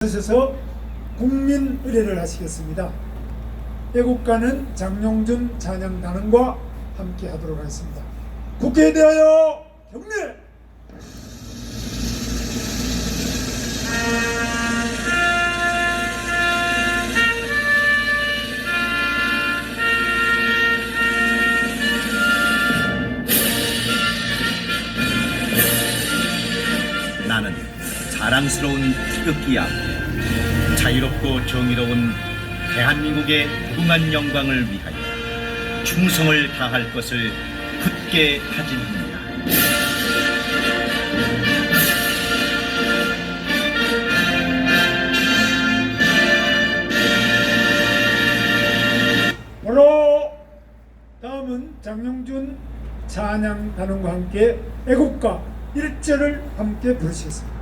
하셔서 국민 의례를 하시겠습니다. 애국가는 장용준 찬양단원과 함께 하도록 하겠습니다. 국회에 대하여 경례! 나는 자랑스러운 태극기 앞에 자유롭고 정의로운 대한민국의 무궁한 영광을 위하여 충성을 다할 것을 굳게 다짐합니다. 바로 다음은 장용준 찬양단원과 함께 애국가 1절을 함께 부르시겠습니다.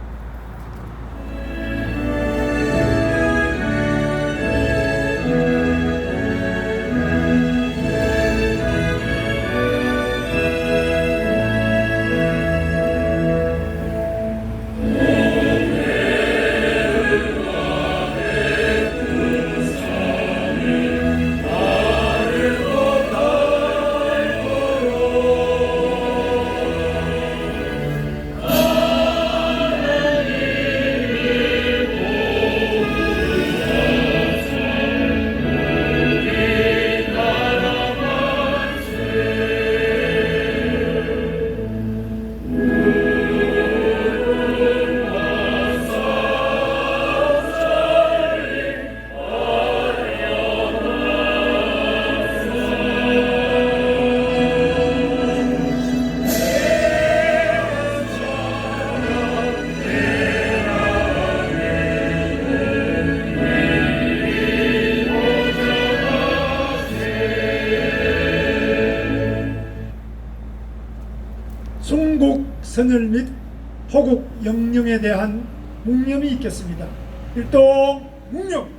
송곡 선열 및 호국 영령에 대한 묵념이 있겠습니다. 일동 묵념.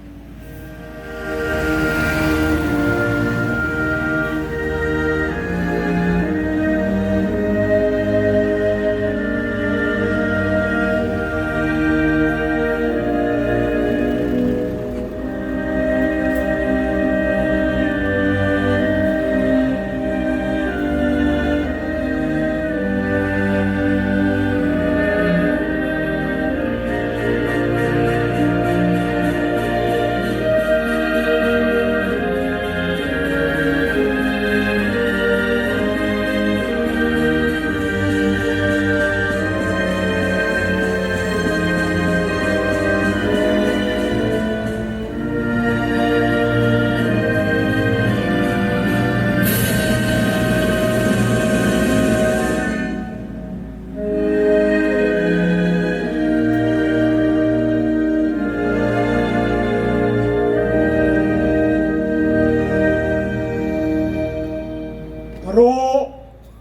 바로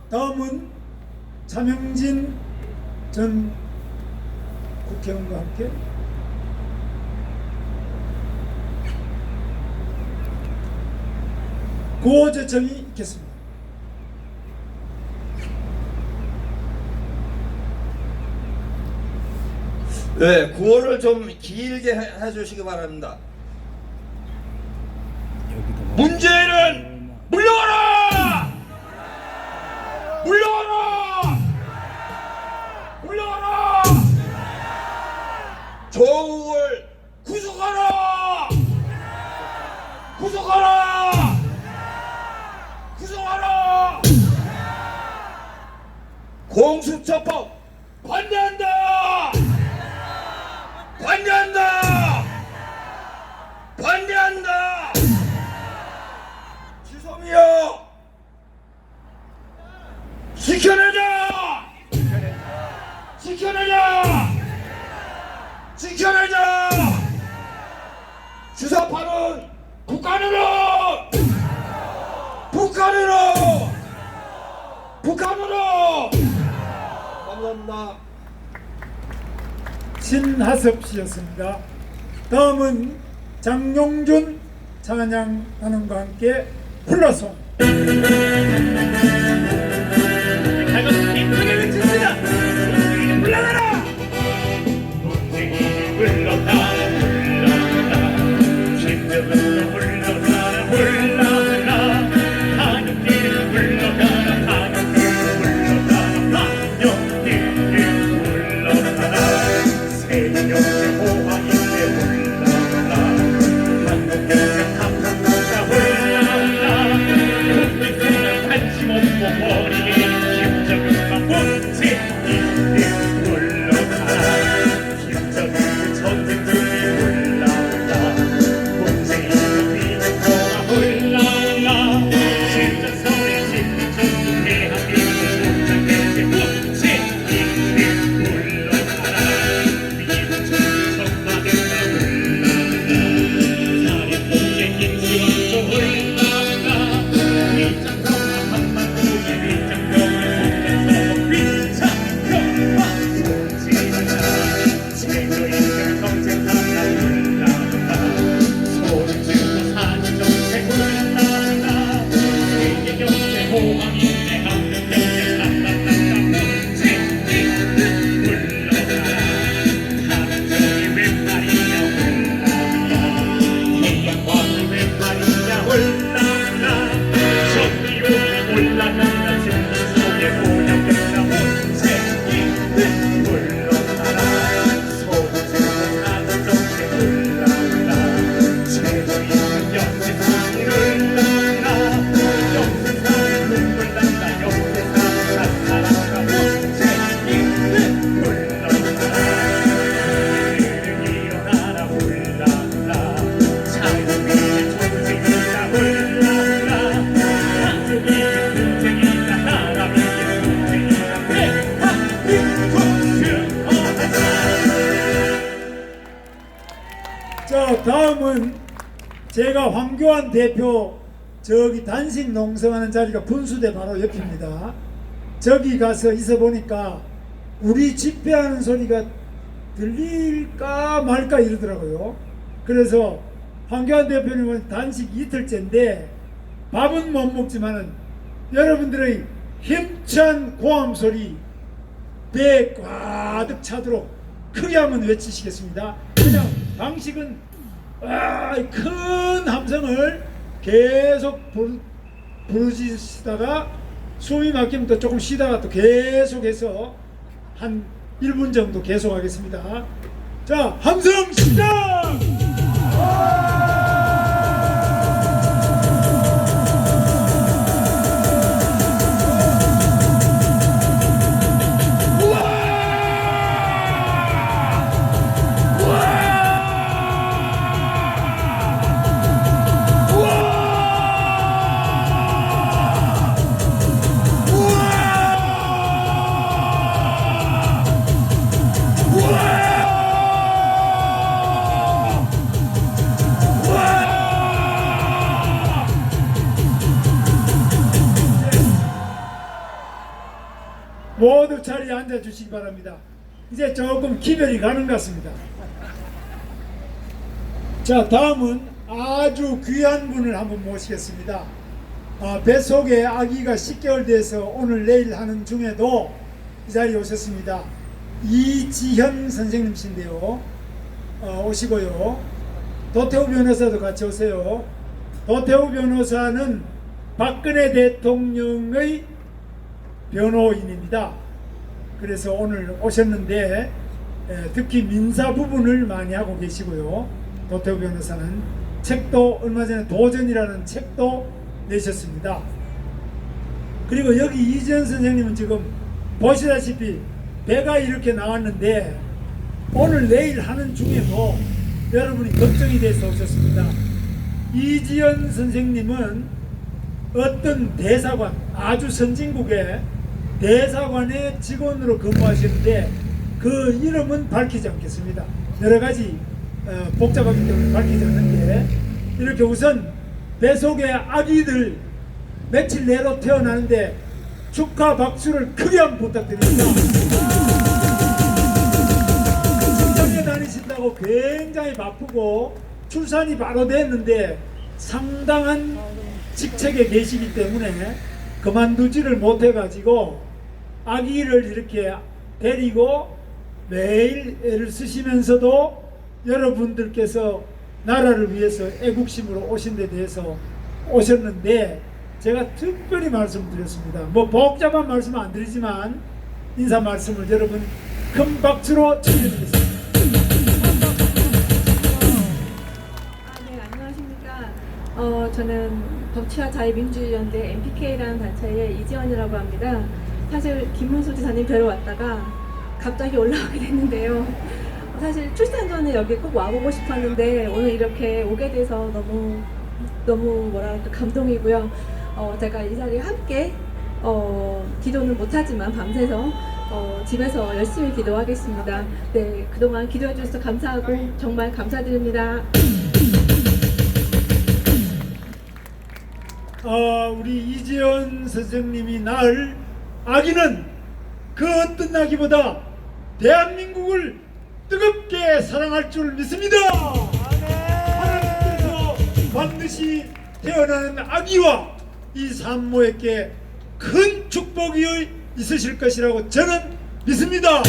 다음은 차명진 전 국회의원과 함께 구호 제청이 있겠습니다. 네, 구호를 좀 길게 해주시기 바랍니다. 문재인은 물러가라! 물러가라! 물러가라! 조국을 구속하라! 구속하라! 구속하라! 공수처법 반대한다! 반대한다! 반대한다! 지성이여! 지켜내자! 지켜내자! 지켜내자! 주사파는 북한으로! 북한으로! 북한으로! 감사합니다. 신하섭 씨였습니다. 다음은 장용준 찬양단원과 함께 불러송. 이것은 힘차게 외칩니다. 물러가라! 문재인이 물러나라 호황인데 훌라훌라 한국경제 탐탐나가 훌라훌라 국민들은 관심 없고 버리게 김정은과 문재인이 물러가라 김정은 전쟁 준비 훌라훌라 문재인은 비전도가 훌라훌라 신전선의 신전 대한민국 국장대제 문재인이 물러가라 미국은 정마대가 훌라훌라 사립국제 김지원도 훌라훌라 위장평화 한반도의 위장평화 국제서버 위장평화 소지하자 최저임금 정책 하나 훌라훌라 소를 주고 사는 정책 훌라훌라 세계 경제 호황인데 한국 경제 탐탐난다 문재인은 물러가라 한정이 웬 말이냐 훌라훌라 태양광이 웬 말이냐 훌라훌라 전기요금이 올라간다 승리 속에 오염된다 문재인은 물러가라 소득주고 사는 정책 훌라훌라 최저임금 역세상이 훌라훌라 역세상에 눈물 난다 역세상에 나타난다 문재인은 물러가라 우리들은 일어나라 훌라훌라 자유민의 전쟁이다 훌라훌라 가족이의 전쟁이다 나라민의 전쟁이다 대한민국 수호하자. 자, 다음은 제가 황교안 대표 저기 단식 농성하는 자리가 분수대 바로 옆입니다. 저기 가서 있어 보니까 우리 집회하는 소리가 들릴까 말까 이러더라고요. 그래서 황교안 대표님은 단식 이틀째인데 밥은 못 먹지만은 여러분들의 힘찬 고함 소리 배 가득 차도록 크게 한번 외치시겠습니다. 그냥 방식은 큰 함성을 계속 부르시다가 숨이 막히면 또 조금 쉬다가 또 계속해서 한 1분 정도 계속하겠습니다. 자, 함성 시작! 모두 자리에 앉아 주시기 바랍니다. 이제 조금 기별이 가는 것 같습니다. 자, 다음은 아주 귀한 분을 한번 모시겠습니다. 뱃속에 아기가 10개월 돼서 오늘 내일 하는 중에도 이 자리에 오셨습니다. 이지현 선생님이신데요. 오시고요. 도태우 변호사도 같이 오세요. 도태우 변호사는 박근혜 대통령의 변호인입니다. 그래서 오늘 오셨는데 특히 민사 부분을 많이 하고 계시고요. 도태우 변호사는 책도 얼마 전에 도전이라는 책도 내셨습니다. 그리고 여기 이지현 선생님은 지금 보시다시피 배가 이렇게 나왔는데 오늘 내일 하는 중에도 여러분이 걱정이 돼서 오셨습니다. 이지현 선생님은 어떤 대사관, 아주 선진국의 대사관의 직원으로 근무하시는데 그 이름은 밝히지 않겠습니다. 여러 가지 복잡하기 때문에 밝히지 않는데 이렇게 우선 뱃속의 아기들 며칠 내로 태어나는데 축하 박수를 크게 한번 부탁드립니다. 직장에 다니신다고 굉장히 바쁘고 출산이 바로 됐는데 상당한 직책에 계시기 때문에 그만두지를 못해가지고 아기를 이렇게 데리고 매일 애를 쓰시면서도 여러분들께서 나라를 위해서 애국심으로 오신 데 대해서 오셨는데 제가 특별히 말씀드렸습니다. 뭐 복잡한 말씀은 안 드리지만 인사 말씀을 여러분 큰 박수로 청해드리겠습니다. 저는 법치와 자유민주연대 MPK라는 단체의 이지연이라고 합니다. 사실 김문수 지사님 뵈러 왔다가 갑자기 올라오게 됐는데요. 사실 출산 전에 여기 꼭 와보고 싶었는데 오늘 이렇게 오게 돼서 너무 뭐랄까 감동이고요. 제가 이 자리에 함께 기도는 못하지만 밤새서 집에서 열심히 기도하겠습니다. 네, 그동안 기도해 주셔서 감사하고 정말 감사드립니다. 우리 이지연 선생님이 낳을 아기는 그 어떤 아기보다 대한민국을 뜨겁게 사랑할 줄 믿습니다. 하나님께서 반드시 태어나는 아기와 이 산모에게 큰 축복이 있으실 것이라고 저는 믿습니다.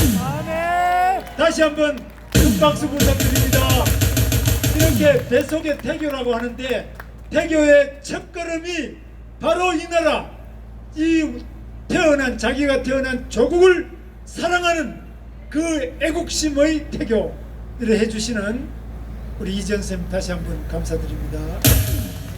다시 한번 큰 박수 부탁드립니다. 이렇게 뱃속의 태교라고 하는데 태교의 첫걸음이 바로 이 나라, 이 자기가 태어난 조국을 사랑하는 그 애국심의 태교를 해주시는 우리 이지연 선생님 다시 한번 감사드립니다.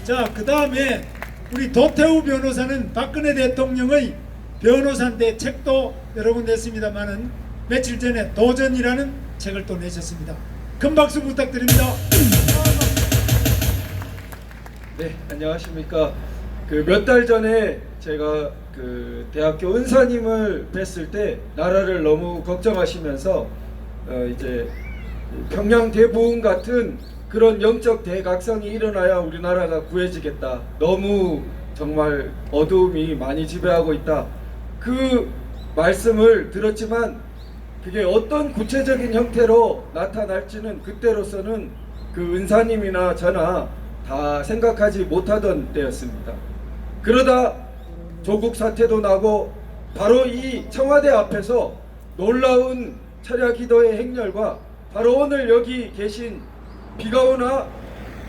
자, 그 다음에 우리 도태우 변호사는 박근혜 대통령의 변호사인데 책도 여러 군 냈습니다만은 며칠 전에 도전이라는 책을 또 내셨습니다. 큰 박수 부탁드립니다. 네, 안녕하십니까. 몇 달 전에 제가 대학교 은사님을 뵀을 때 나라를 너무 걱정하시면서 이제 평양 대부흥 같은 그런 영적 대각성이 일어나야 우리나라가 구해지겠다. 너무 정말 어두움이 많이 지배하고 있다. 그 말씀을 들었지만 그게 어떤 구체적인 형태로 나타날지는 그때로서는 그 은사님이나 저나 다 생각하지 못하던 때였습니다. 그러다 조국 사태도 나고 바로 이 청와대 앞에서 놀라운 철야 기도의 행렬과 바로 오늘 여기 계신 비가 오나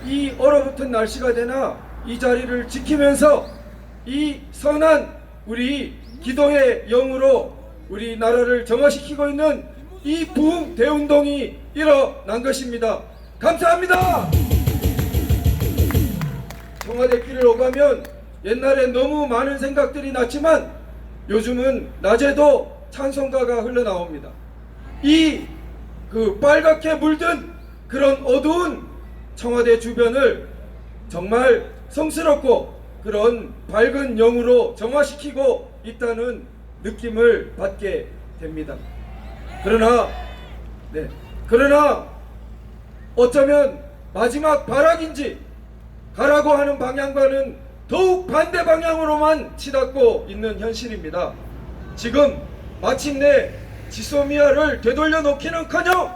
이 얼어붙은 날씨가 되나 이 자리를 지키면서 이 선한 우리 기도의 영으로 우리 나라를 정화시키고 있는 이 부흥 대운동이 일어난 것입니다. 감사합니다. 청와대 길을 오가면 옛날에 너무 많은 생각들이 났지만 요즘은 낮에도 찬송가가 흘러나옵니다. 이 빨갛게 물든 그런 어두운 청와대 주변을 정말 성스럽고 그런 밝은 영으로 정화시키고 있다는 느낌을 받게 됩니다. 그러나 어쩌면 마지막 발악인지 가라고 하는 방향과는 더욱 반대 방향으로만 치닫고 있는 현실입니다. 지금 마침내 지소미아를 되돌려 놓기는커녕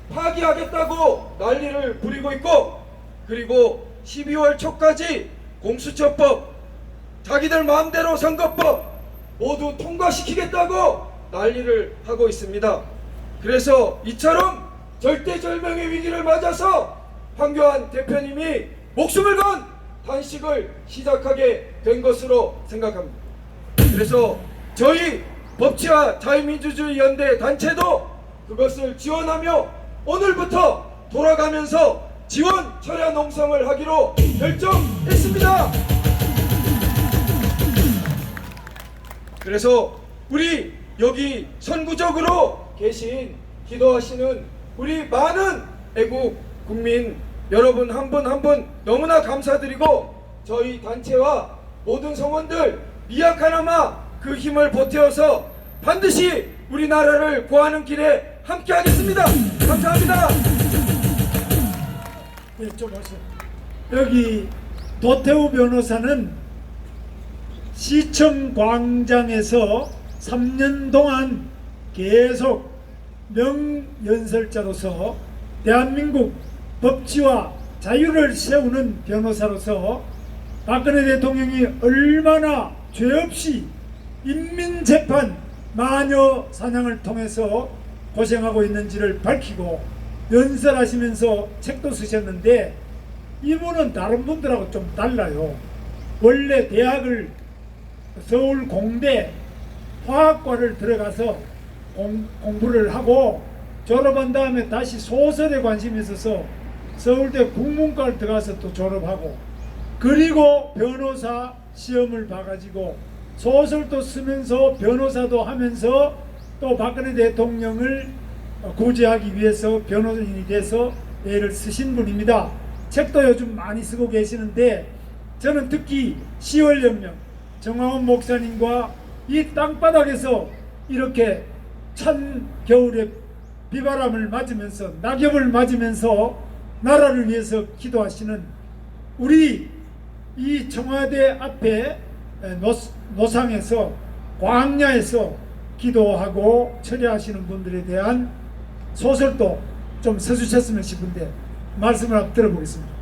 파기하겠다고 난리를 부리고 있고, 그리고 12월 초까지 공수처법, 자기들 마음대로 선거법 모두 통과시키겠다고 난리를 하고 있습니다. 그래서 이처럼 절대절명의 위기를 맞아서 황교안 대표님이 목숨을 건 단식을 시작하게 된 것으로 생각합니다. 그래서 저희 법치와 자유민주주의 연대 단체도 그것을 지원하며 오늘부터 돌아가면서 지원 철야 농성을 하기로 결정했습니다. 그래서 우리 여기 선구적으로 계신 기도하시는 우리 많은 애국 국민 여러분 한 분 한 분 너무나 감사드리고, 저희 단체와 모든 성원들 미약하나마 그 힘을 보태어서 반드시 우리나라를 구하는 길에 함께 하겠습니다. 감사합니다. 네, 좀 하세요. 여기 도태우 변호사는 시청 광장에서 3년 동안 계속 명연설자로서 대한민국 법치와 자유를 세우는 변호사로서 박근혜 대통령이 얼마나 죄 없이 인민재판 마녀 사냥을 통해서 고생하고 있는지를 밝히고 연설하시면서 책도 쓰셨는데, 이분은 다른 분들하고 좀 달라요. 원래 대학을 서울 공대 화학과를 들어가서 공부를 하고 졸업한 다음에 다시 소설에 관심이 있어서 서울대 국문과를 들어가서 또 졸업하고, 그리고 변호사 시험을 봐가지고 소설도 쓰면서 변호사도 하면서 또 박근혜 대통령을 구제하기 위해서 변호인이 돼서 애를 쓰신 분입니다. 책도 요즘 많이 쓰고 계시는데 저는 특히 10월 혁명 정광훈 목사님과 이 땅바닥에서 이렇게 찬 겨울에 비바람을 맞으면서 낙엽을 맞으면서 나라를 위해서 기도하시는 우리 이 청와대 앞에 노상에서 광야에서 기도하고 처리하시는 분들에 대한 소설도 좀 써주셨으면 싶은데 말씀을 한번 들어보겠습니다.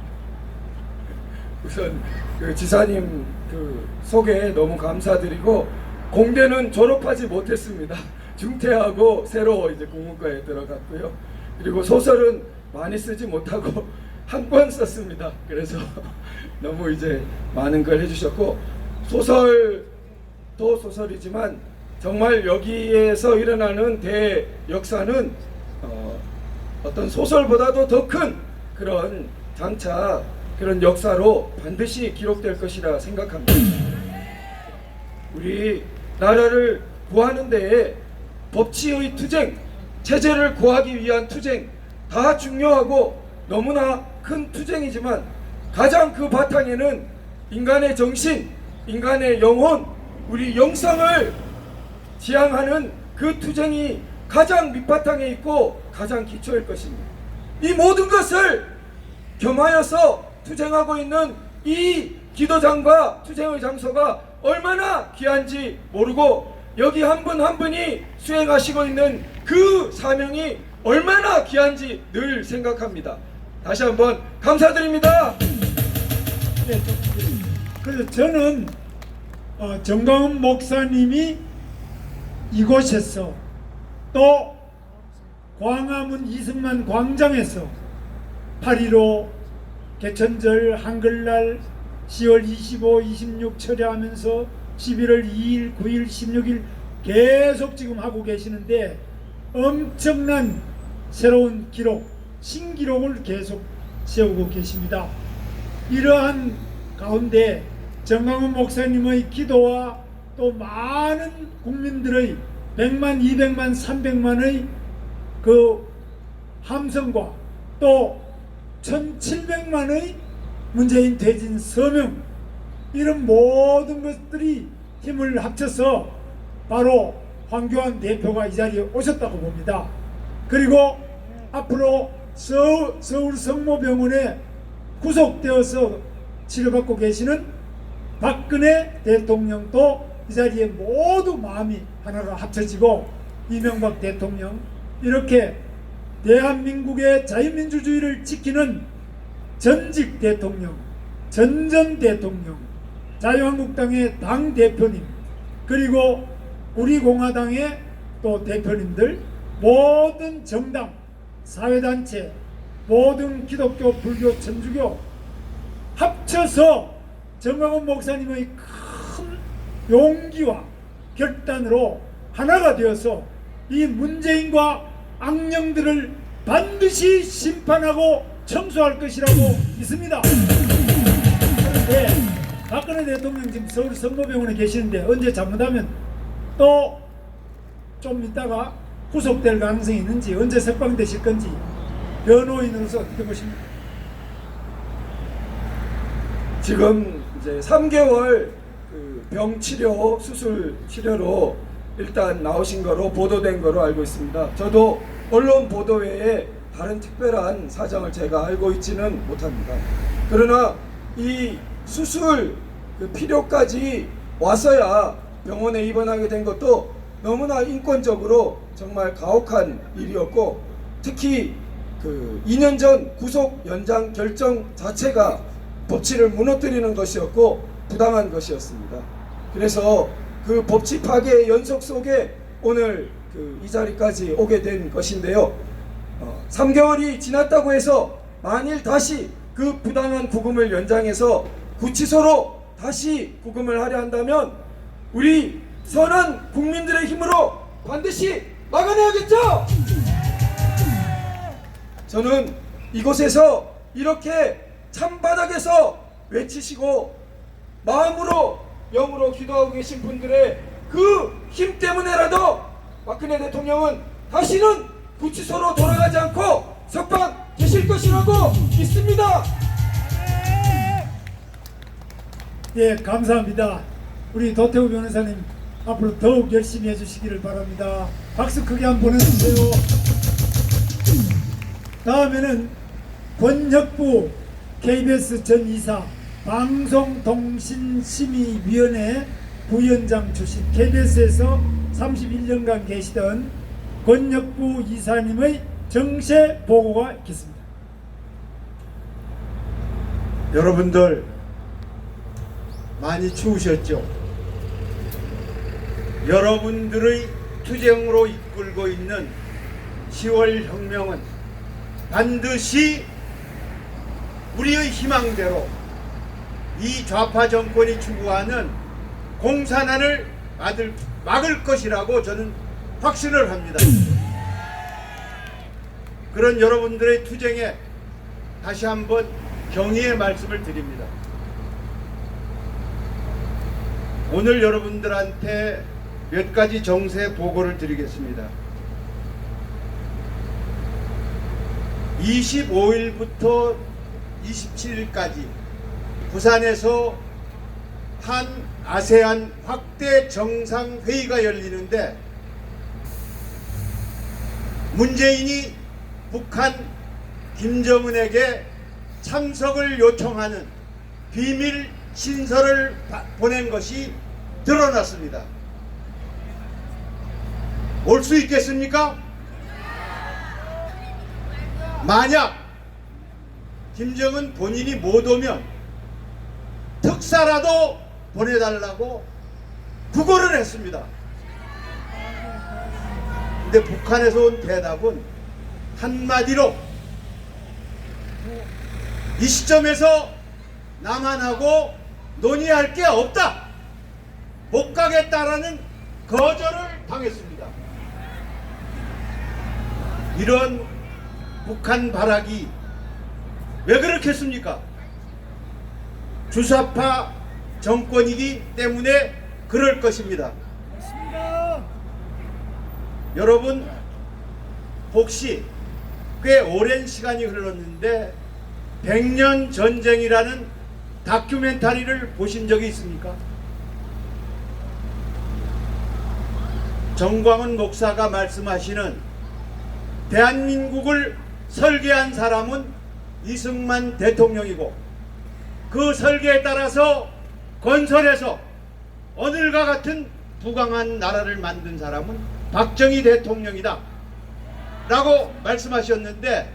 우선 그 지사님 그 소개 너무 감사드리고 공대는 졸업하지 못했습니다. 중퇴하고 새로 이제 국문과에 들어갔고요. 그리고 소설은 많이 쓰지 못하고 한 권 썼습니다. 그래서 너무 이제 많은 걸 해주셨고 소설도 소설이지만 정말 여기에서 일어나는 대역사는 어떤 소설보다도 더 큰 그런 장차 그런 역사로 반드시 기록될 것이라 생각합니다. 우리 나라를 구하는 데에 법치의 투쟁, 체제를 구하기 위한 투쟁 다 중요하고 너무나 큰 투쟁이지만 가장 그 바탕에는 인간의 정신, 인간의 영혼, 우리 영성을 지향하는 그 투쟁이 가장 밑바탕에 있고 가장 기초일 것입니다. 이 모든 것을 겸하여서 투쟁하고 있는 이 기도장과 투쟁의 장소가 얼마나 귀한지 모르고 여기 한 분 한 분이 수행하시고 있는 그 사명이 얼마나 귀한지 늘 생각합니다. 다시 한번 감사드립니다. 네, 그래서 저는 정광훈 목사님이 이곳에서 또 광화문 이승만 광장에서 8.15 개천절 한글날 10월 25, 26 처리하면서 11월 2일, 9일, 16일 계속 지금 하고 계시는데 엄청난 새로운 기록, 신기록을 계속 세우고 계십니다. 이러한 가운데 정광훈 목사님의 기도와 또 많은 국민들의 100만, 200만, 300만의 그 함성과 또 1700만의 문재인 퇴진 서명 이런 모든 것들이 힘을 합쳐서 바로 황교안 대표가 이 자리에 오셨다고 봅니다. 그리고 앞으로 서울 성모병원에 구속되어서 치료받고 계시는 박근혜 대통령도 이 자리에 모두 마음이 하나가 합쳐지고 이명박 대통령 이렇게 대한민국의 자유민주주의를 지키는 전직 대통령, 전전 대통령, 자유한국당의 당 대표님 그리고 우리 공화당의 또 대표님들 모든 정당, 사회단체, 모든 기독교, 불교, 천주교 합쳐서 정광훈 목사님의 큰 용기와 결단으로 하나가 되어서 이 문재인과 악령들을 반드시 심판하고 청소할 것이라고 믿습니다. 그런데 박근혜 대통령 지금 서울 성모병원에 계시는데 언제 잘못하면 또 좀 있다가 구속될 가능성이 있는지 언제 석방되실 건지 변호인으로서 어떻게 보십니까? 지금 이제 3개월 그 병 치료, 수술 치료로 일단 나오신 거로 보도된 거로 알고 있습니다. 저도 언론 보도 외에 다른 특별한 사정을 제가 알고 있지는 못합니다. 그러나 이 수술 그 필요까지 와서야 병원에 입원하게 된 것도 너무나 인권적으로 정말 가혹한 일이었고 특히 그 2년 전 구속 연장 결정 자체가 법치를 무너뜨리는 것이었고 부당한 것이었습니다. 그래서 그 법치 파괴의 연속 속에 오늘 그 이 자리까지 오게 된 것인데요. 3개월이 지났다고 해서 만일 다시 그 부당한 구금을 연장해서 구치소로 다시 구금을 하려 한다면 우리 선한 국민들의 힘으로 반드시 막아내야겠죠? 저는 이곳에서 이렇게 찬바닥에서 외치시고 마음으로 영으로 기도하고 계신 분들의 그 힘 때문에라도 박근혜 대통령은 다시는 구치소로 돌아가지 않고 석방되실 것이라고 믿습니다. 예, 감사합니다. 우리 도태우 변호사님 앞으로 더욱 열심히 해주시기를 바랍니다. 박수 크게 한번 보내주세요. 다음에는 권혁부 KBS 전 이사 방송통신심의위원회 부위원장 출신 KBS에서 31년간 계시던 권혁부 이사님의 정세 보고가 있겠습니다. 여러분들 많이 추우셨죠? 여러분들의 투쟁으로 이끌고 있는 10월 혁명은 반드시 우리의 희망대로 이 좌파 정권이 추구하는 공산화를 막을 것이라고 저는 확신을 합니다. 그런 여러분들의 투쟁에 다시 한번 경의의 말씀을 드립니다. 오늘 여러분들한테 몇 가지 정세 보고를 드리겠습니다. 25일부터 27일까지 부산에서 한 아세안 확대 정상회의가 열리는데 문재인이 북한 김정은에게 참석을 요청하는 비밀 신설을 보낸 것이 드러났습니다. 올 수 있겠습니까? 만약 김정은 본인이 못 오면 특사라도 보내달라고 구걸을 했습니다. 근데 북한에서 온 대답은 한마디로 이 시점에서 남한하고 논의할 게 없다, 못 가겠다라는 거절을 당했습니다. 이런 북한 발악이 왜 그렇겠습니까? 주사파 정권이기 때문에 그럴 것입니다. 여러분, 혹시 꽤 오랜 시간이 흘렀는데 100년 전쟁이라는 다큐멘터리를 보신 적이 있습니까? 정광훈 목사가 말씀하시는 대한민국을 설계한 사람은 이승만 대통령이고 그 설계에 따라서 건설해서 오늘과 같은 부강한 나라를 만든 사람은 박정희 대통령이다 라고 말씀하셨는데,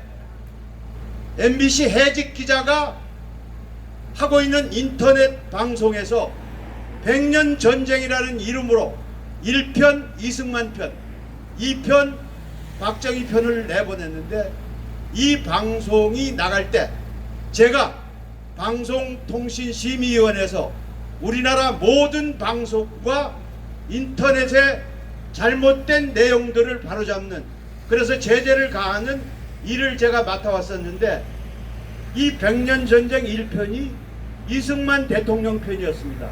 MBC 해직 기자가 하고 있는 인터넷 방송에서 100년 전쟁이라는 이름으로 1편 이승만 편, 2편 박정희 편을 내보냈는데, 이 방송이 나갈 때 제가 방송통신심의위원회에서 우리나라 모든 방송과 인터넷에 잘못된 내용들을 바로잡는, 그래서 제재를 가하는 일을 제가 맡아왔었는데, 이 100년 전쟁 1편이 이승만 대통령 편이었습니다.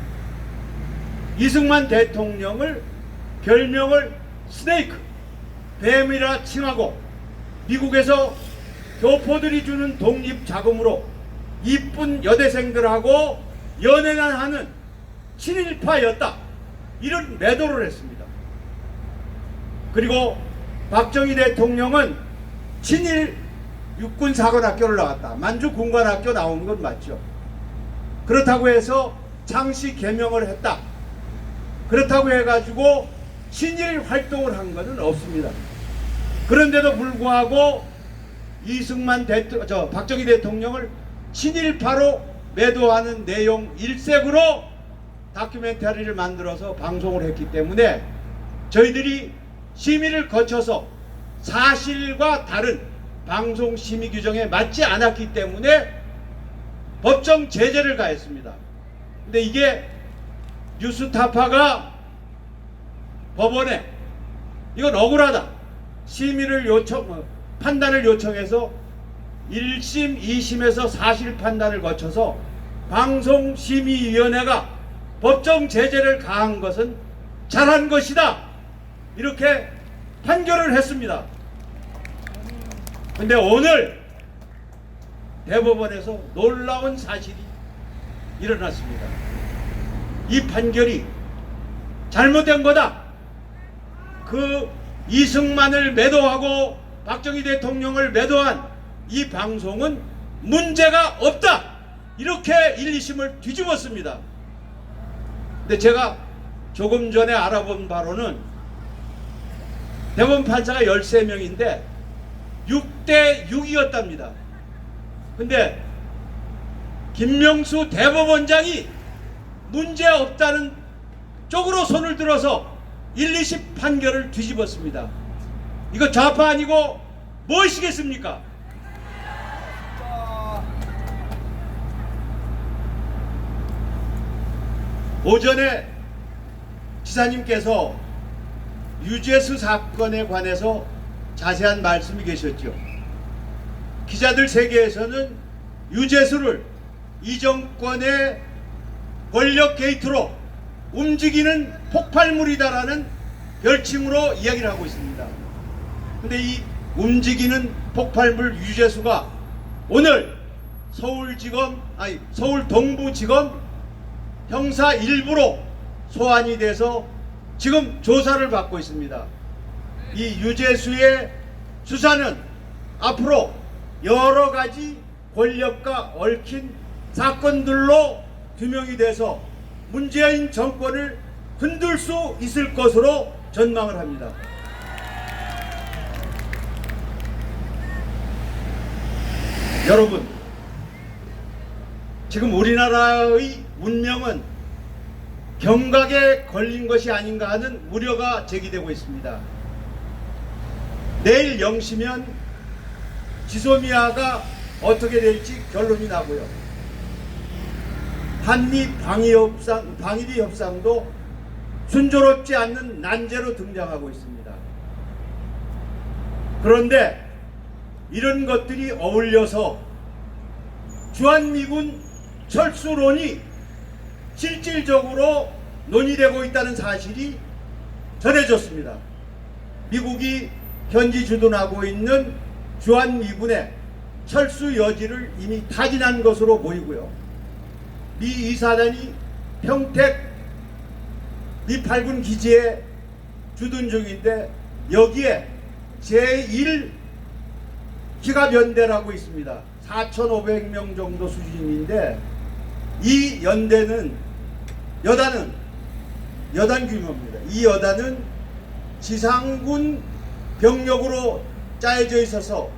이승만 대통령을 별명을 스네이크, 뱀이라 칭하고 미국에서 교포들이 주는 독립 자금으로 이쁜 여대생들하고 연애나 하는 친일파였다, 이런 매도를 했습니다. 그리고 박정희 대통령은 친일 육군사관학교를 나왔다, 만주군관학교 나온 건 맞죠. 그렇다고 해서 창씨 개명을 했다, 그렇다고 해가지고 친일 활동을 한 것은 없습니다. 그런데도 불구하고 박정희 대통령을 친일파로 매도하는 내용 일색으로 다큐멘터리를 만들어서 방송을 했기 때문에 저희들이 심의를 거쳐서 사실과 다른 방송 심의 규정에 맞지 않았기 때문에 법정 제재를 가했습니다. 근데 이게 뉴스타파가 법원에 이건 억울하다, 심의를 판단을 요청해서 1심, 2심에서 사실 판단을 거쳐서 방송심의위원회가 법정 제재를 가한 것은 잘한 것이다, 이렇게 판결을 했습니다. 근데 오늘 대법원에서 놀라운 사실이 일어났습니다. 이 판결이 잘못된 거다. 그 이승만을 매도하고 박정희 대통령을 매도한 이 방송은 문제가 없다, 이렇게 1, 2심을 뒤집었습니다. 근데 제가 조금 전에 알아본 바로는 대법원 판사가 13명인데 6대 6이었답니다. 근데 김명수 대법원장이 문제 없다는 쪽으로 손을 들어서 1, 2심 판결을 뒤집었습니다. 이거 좌파 아니고 무엇이겠습니까? 오전에 지사님께서 유재수 사건에 관해서 자세한 말씀이 계셨죠. 기자들 세계에서는 유재수를 이 정권의 권력 게이트로 움직이는 폭발물이다라는 별칭으로 이야기를 하고 있습니다. 근데 이 움직이는 폭발물 유재수가 오늘 서울 동부지검 형사 1부로 소환이 돼서 지금 조사를 받고 있습니다. 이 유재수의 수사는 앞으로 여러 가지 권력과 얽힌 사건들로 규명이 돼서 문재인 정권을 흔들 수 있을 것으로 전망을 합니다. 여러분, 지금 우리나라의 운명은 경각에 걸린 것이 아닌가 하는 우려가 제기되고 있습니다. 내일 0시면 지소미아가 어떻게 될지 결론이 나고요. 한미 방위비 협상도 순조롭지 않는 난제로 등장하고 있습니다. 그런데 이런 것들이 어울려서 주한미군 철수론이 실질적으로 논의되고 있다는 사실이 전해졌습니다. 미국이 현지 주둔하고 있는 주한미군의 철수 여지를 이미 타진한 것으로 보이고요. 미 이사단이 평택 미8군 기지에 주둔 중인데 여기에 제1 기갑연대라고 있습니다. 4,500명 정도 수준인데 이 여단은 여단 규모입니다. 이 여단은 지상군 병력으로 짜여져 있어서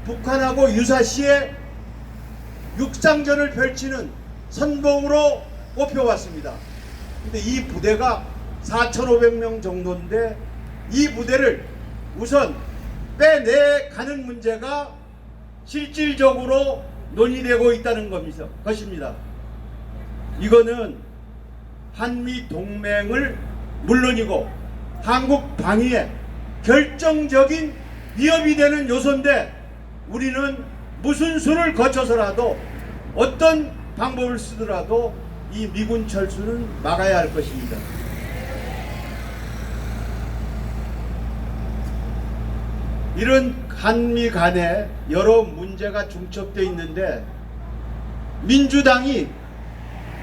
북한하고 유사시에 육상전을 펼치는 선봉으로 꼽혀왔습니다. 근데 이 부대가 4,500명 정도인데 이 부대를 우선 빼내가는 문제가 실질적으로 논의되고 있다는 것입니다. 이거는 한미 동맹을 물론이고 한국 방위에 결정적인 위협이 되는 요소인데 우리는 무슨 수를 거쳐서라도 어떤 방법을 쓰더라도 이 미군 철수는 막아야 할 것입니다. 이런 한미 간에 여러 문제가 중첩되어 있는데 민주당이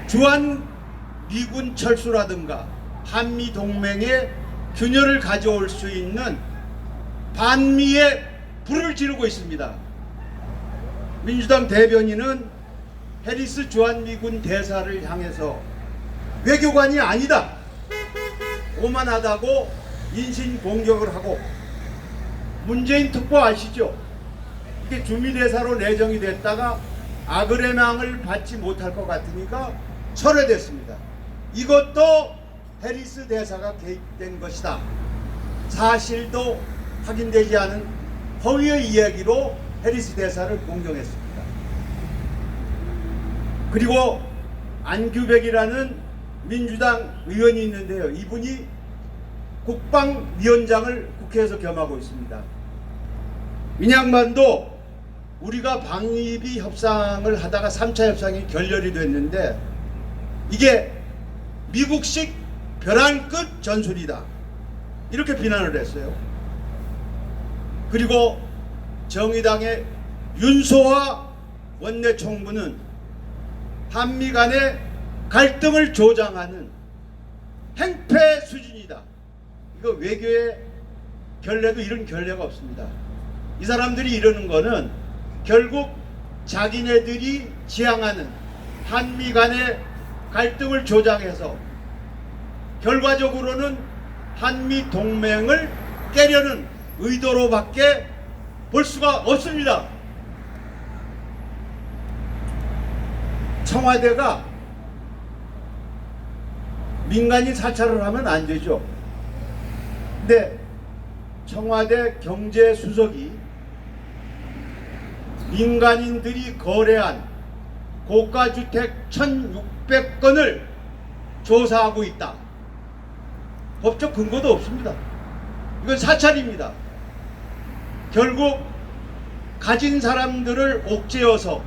주한 미군 철수라든가 한미 동맹의 균열을 가져올 수 있는 반미에 불을 지르고 있습니다. 민주당 대변인은 해리스 주한미군 대사를 향해서 외교관이 아니다, 오만하다고 인신공격을 하고, 문재인 특보 아시죠? 이게 주미대사로 내정이 됐다가 아그레망을 받지 못할 것 같으니까 철회됐습니다. 이것도 해리스 대사가 개입된 것이다. 사실도 확인되지 않은 허위의 이야기로 해리스 대사를 공격했습니다. 그리고 안규백이라는 민주당 의원이 있는데요. 이분이 국방위원장을 국회에서 겸하고 있습니다. 이 양반도 우리가 방위비 협상을 하다가 3차 협상이 결렬이 됐는데 이게 미국식 벼랑끝 전술이다 이렇게 비난을 했어요. 그리고 정의당의 윤소화 원내총무는 한미 간의 갈등을 조장하는 행패 수준이다. 이거 외교의 결례도 이런 결례가 없습니다. 이 사람들이 이러는 거는 결국 자기네들이 지향하는 한미 간의 갈등을 조장해서 결과적으로는 한미 동맹을 깨려는 의도로밖에 볼 수가 없습니다. 청와대가 민간인 사찰을 하면 안 되죠. 근데 청와대 경제수석이 민간인들이 거래한 고가주택 1,600건을 조사하고 있다. 법적 근거도 없습니다. 이건 사찰입니다. 결국 가진 사람들을 옥죄어서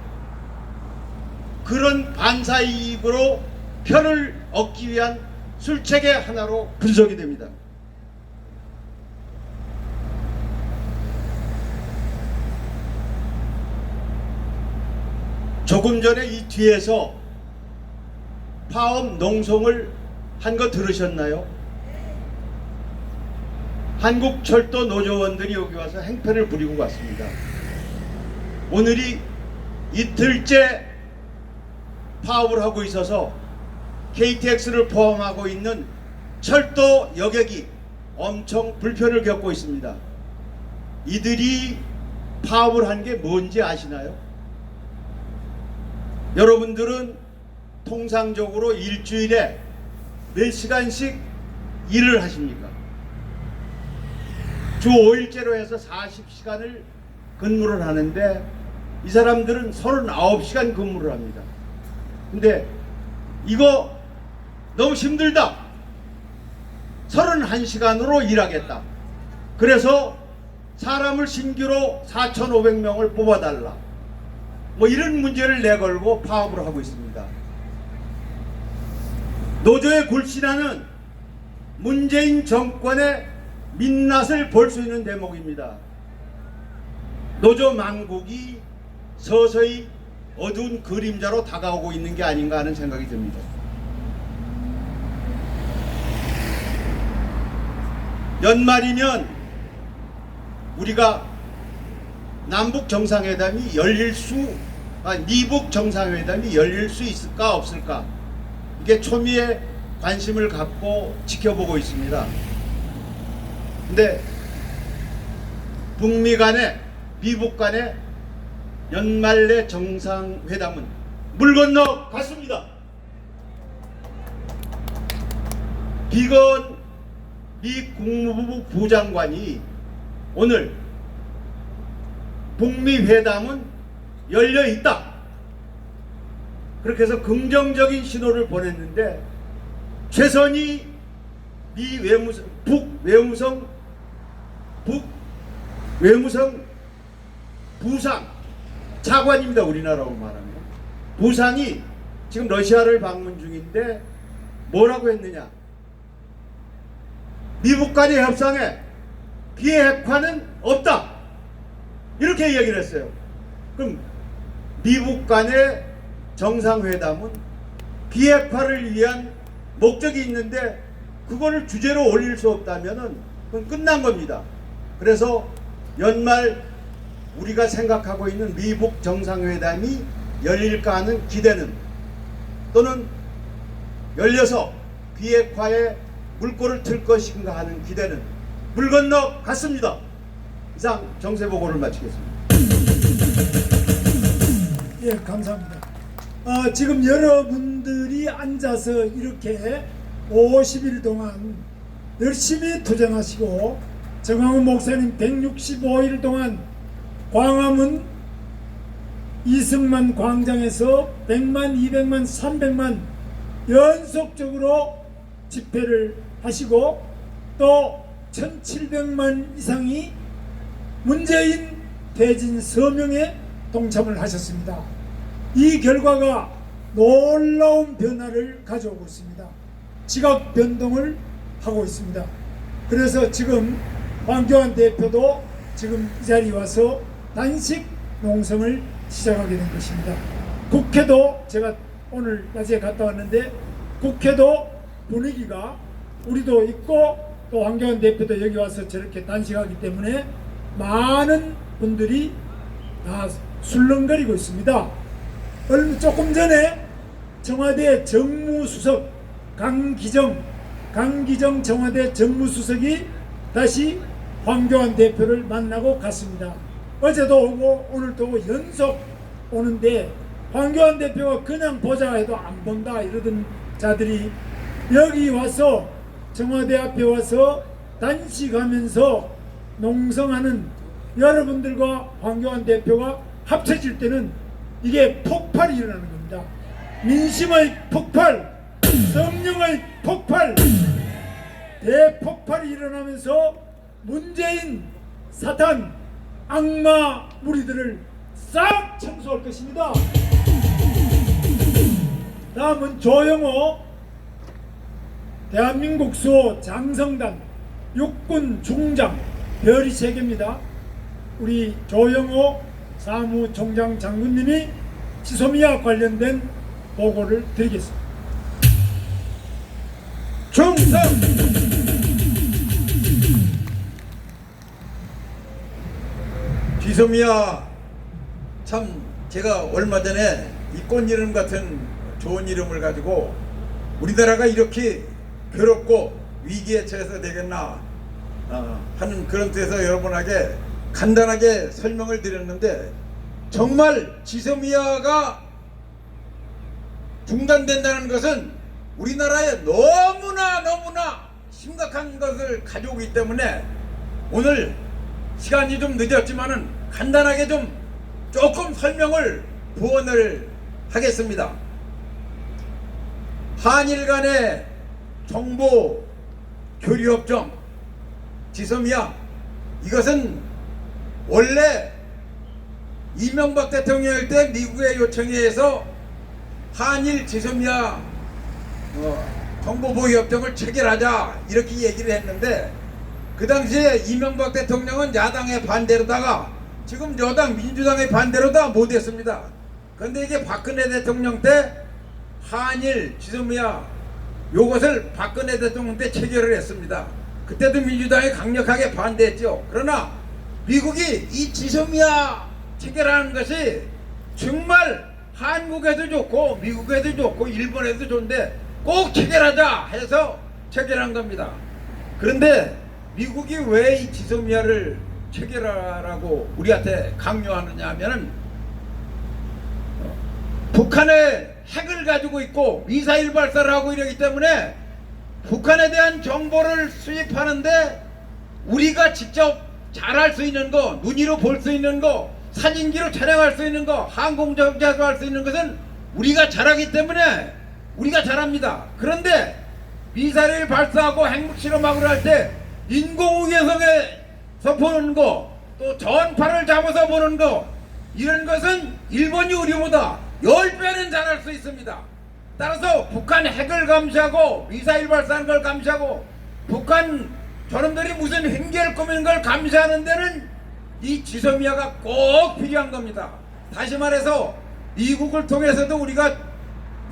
그런 반사이익으로 편을 얻기 위한 술책의 하나로 분석이 됩니다. 조금 전에 이 뒤에서 파업 농성을 한 거 들으셨나요? 한국철도 노조원들이 여기 와서 행패를 부리고 갔습니다. 오늘이 이틀째 파업을 하고 있어서 KTX를 포함하고 있는 철도 여객이 엄청 불편을 겪고 있습니다. 이들이 파업을 한 게 뭔지 아시나요? 여러분들은 통상적으로 일주일에 몇 시간씩 일을 하십니까? 주 5일째로 해서 40시간을 근무를 하는데 이 사람들은 39시간 근무를 합니다. 근데 이거 너무 힘들다. 31시간으로 일하겠다. 그래서 사람을 신규로 4,500명을 뽑아달라. 뭐 이런 문제를 내걸고 파업을 하고 있습니다. 노조의 굴신하는 문재인 정권의 민낯을 볼 수 있는 대목입니다. 노조 망국이 서서히 어두운 그림자로 다가오고 있는 게 아닌가 하는 생각이 듭니다. 연말이면 우리가 남북 정상회담이 미북 정상회담이 열릴 수 있을까 없을까, 이게 초미의 관심을 갖고 지켜보고 있습니다. 근데 북미 간에 미북 간에 연말내 정상회담은 물 건너 갔습니다. 비건 미 국무부 부장관이 오늘 북미 회담은 열려 있다, 그렇게 해서 긍정적인 신호를 보냈는데, 최선희 북외무성 부상 차관입니다. 우리나라로 말하면 부상이 지금 러시아를 방문 중인데 뭐라고 했느냐, 미국 간의 협상에 비핵화는 없다, 이렇게 이야기를 했어요. 그럼 미국 간의 정상회담은 비핵화를 위한 목적이 있는데 그거를 주제로 올릴 수 없다면은 그건 끝난 겁니다. 그래서 연말 우리가 생각하고 있는 미북 정상회담이 열릴까 하는 기대는, 또는 열려서 비핵화에 물꼬를 틀 것인가 하는 기대는 물 건너 갔습니다. 이상 정세보고를 마치겠습니다. 예, 감사합니다. 지금 여러분들이 앉아서 이렇게 50일 동안 열심히 투쟁하시고, 정황훈 목사님 165일 동안 광화문 이승만 광장에서 100만, 200만, 300만 연속적으로 집회를 하시고, 또 1700만 이상이 문재인 퇴진 서명에 동참을 하셨습니다. 이 결과가 놀라운 변화를 가져오고 있습니다. 지각 변동을 하고 있습니다. 그래서 지금 황교안 대표도 지금 이 자리에 와서 단식 농성을 시작하게 된 것입니다. 국회도 제가 오늘 낮에 갔다 왔는데 국회도 분위기가 우리도 있고 또 황교안 대표도 여기 와서 저렇게 단식하기 때문에 많은 분들이 다 술렁거리고 있습니다. 조금 전에 청와대 정무수석 강기정 청와대 정무수석이 다시 황교안 대표를 만나고 갔습니다. 어제도 오고 오늘도 오고 연속 오는데 황교안 대표가 그냥 보자 해도 안 본다 이러던 자들이 여기 와서 청와대 앞에 와서 단식하면서 농성하는 여러분들과 황교안 대표가 합쳐질 때는 이게 폭발이 일어나는 겁니다. 민심의 폭발, 성령의 폭발, 대폭발이 일어나면서 문재인, 사탄, 악마 무리들을 싹 청소할 것입니다. 다음은 조영호 대한민국 수호 장성단 육군 중장 별이 3개입니다. 우리 조영호 사무총장 장군님이 지소미아 관련된 보고를 드리겠습니다. 충성! 지소미아 참 제가 얼마 전에 이 꽃 이름 같은 좋은 이름을 가지고 우리나라가 이렇게 괴롭고 위기에 처해서 되겠나 하는 그런 뜻에서 여러분에게 간단하게 설명을 드렸는데 정말 지소미아가 중단된다는 것은 우리나라에 너무나 심각한 것을 가져오기 때문에 오늘 시간이 좀 늦었지만은 간단하게 좀 조금 설명을 부원을 하겠습니다. 한일 간의 정보 교류협정 지소미아 이것은 원래 이명박 대통령일 때 미국의 요청에 의해서 한일 지소미아 정보보호협정을 체결하자 이렇게 얘기를 했는데 그 당시에 이명박 대통령은 야당의 반대로다가 지금 여당 민주당의 반대로 다 못했습니다. 그런데 이게 박근혜 대통령 때 한일 지소미아 요것을 박근혜 대통령 때 체결을 했습니다. 그때도 민주당이 강력하게 반대했죠. 그러나 미국이 이 지소미아 체결하는 것이 정말 한국에도 좋고 미국에도 좋고 일본에도 좋은데 꼭 체결하자 해서 체결한 겁니다. 그런데 미국이 왜 이 지소미아를 체결하라고 우리한테 강요하느냐 하면은 북한의 핵을 가지고 있고 미사일 발사를 하고 이러기 때문에 북한에 대한 정보를 수집하는데 우리가 직접 잘할 수 있는 거, 눈으로 볼 수 있는 거, 사진기로 촬영할 수 있는 거, 항공정자도 할 수 있는 것은 우리가 잘하기 때문에 우리가 잘합니다. 그런데 미사일 발사하고 핵실험하고 할 때 인공위성에서 보는 거, 또 전파를 잡아서 보는 거, 이런 것은 일본이 우리보다 10배는 잘할 수 있습니다. 따라서 북한 핵을 감시하고 미사일 발사하는 걸 감시하고 북한 저놈들이 무슨 횡계를 꾸미는 걸 감시하는 데는 이 지소미아가 꼭 필요한 겁니다. 다시 말해서 미국을 통해서도 우리가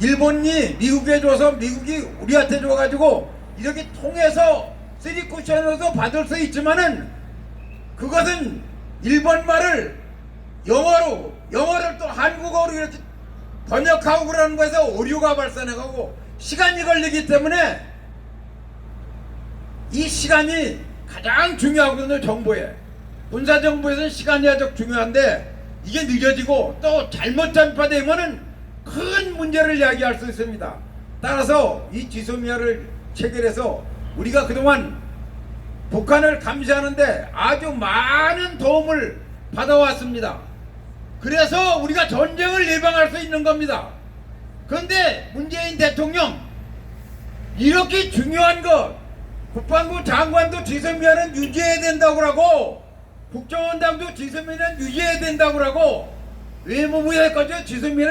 일본이 미국에 줘서 미국이 우리한테 줘가지고 이렇게 통해서 쓰리쿠션으로도 받을 수 있지만은 그것은 일본말을 영어를 또 한국어로 이렇게 번역하고 그러는 거에서 오류가 발생하고 시간이 걸리기 때문에 이 시간이 가장 중요하거든요. 정보에 군사정보에서는 시간이 아주 중요한데 이게 늦어지고 또 잘못 전파되면은 큰 문제를 야기할 수 있습니다. 따라서 이 지소미아를 체결해서 우리가 그동안 북한을 감시하는데 아주 많은 도움을 받아왔습니다. 그래서 우리가 전쟁을 예방할 수 있는 겁니다. 그런데 문재인 대통령 이렇게 중요한 것 국방부 장관도 지소미아는 유지해야 된다고 하고 국정원장도 지소미아는 유지해야 된다고 하고 외무부에 거죠. 지소미아